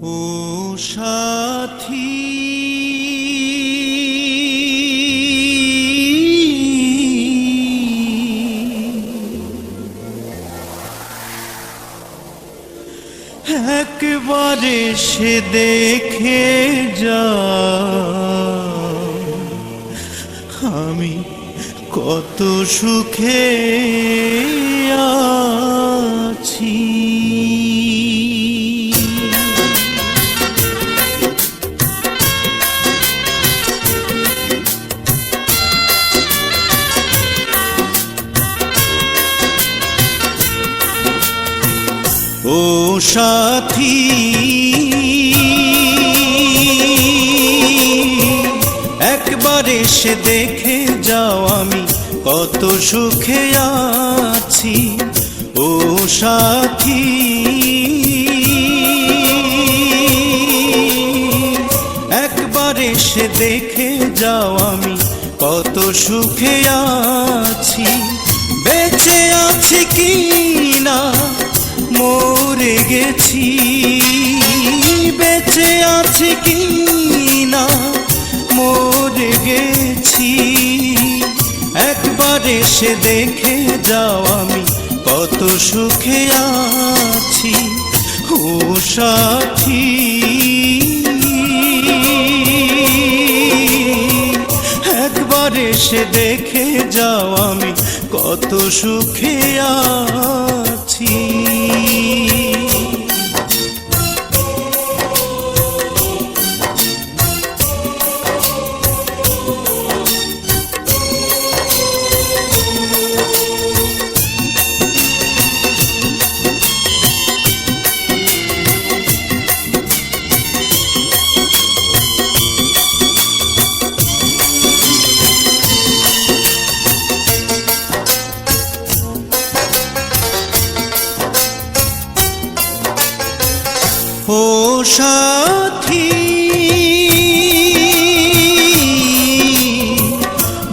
ও সাথী, একবারে সে দেখে যা আমি কত সুখে আছি। ও সাথী, একবার এসে দেখে যাও আমি কত সুখে আছি। ও সাথী, একবার এসে দেখে যাও আমি কত সুখে আছি। বেঁচে আছি কি না মরে গেছি, বেঁচে আছি কি না মরে গেছি। একবার এসে দেখে যাও আমি কত সুখে আছি। ও সাথী, একবার এসে দেখে যাও আমি কত সুখে আছি। ও সাথী,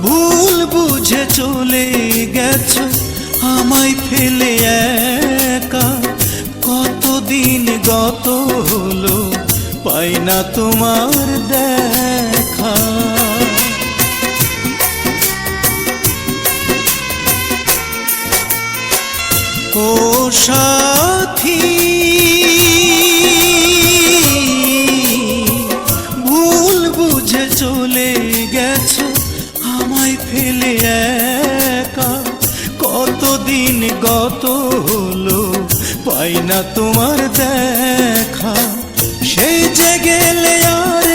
ভুল বুঝে চলে গেছো আমায় ফেলে একা। কতদিন গত হলো পাই না তোমার দেখা। ও সাথী, ভুল বুঝে চলে গেছো আমায় ফেলে একা। কতদিন গত হলো পাই না তোমার দেখা। সেই যে গেলে আর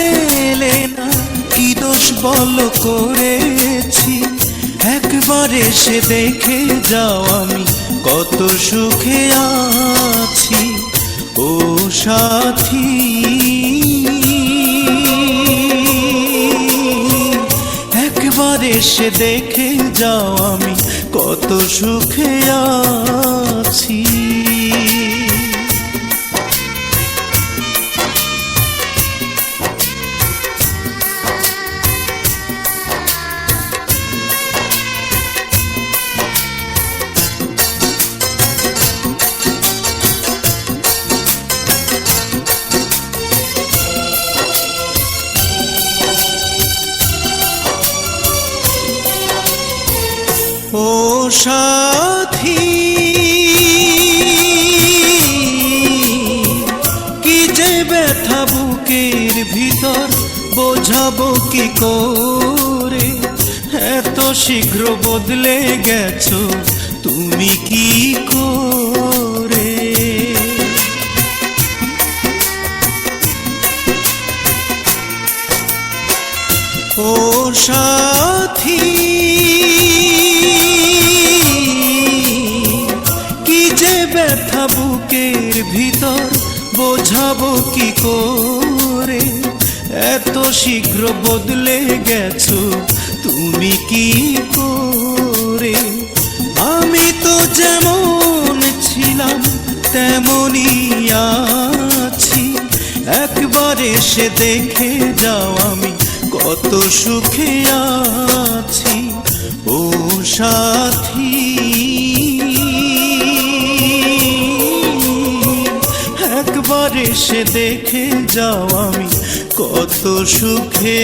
এলে না, কি দোষ বলো করেছি। একবার এসে দেখে যাও আমি কত সুখে আছি। ও সাথী, একবার এসে দেখে যাও আমি কত সুখে আছি। ও সাথী, কি যে ব্যথা বুকের ভিতর বোঝাবো কি করে। এত শীঘ্র বদলে গেছো তুমি কি করে। ও সাথী, কি যে ব্যথা বুকের ভিতর বোঝাবো কি করে। এত শীঘ্র বদলে গেছো তুমি কি করে। আমি তো যেমন ছিলাম তেমনই আছি। একবার এসে দেখে যাও আমি কত সুখে আছি। ও সাথী, একবার এসে দেখে যাও আমি কত সুখে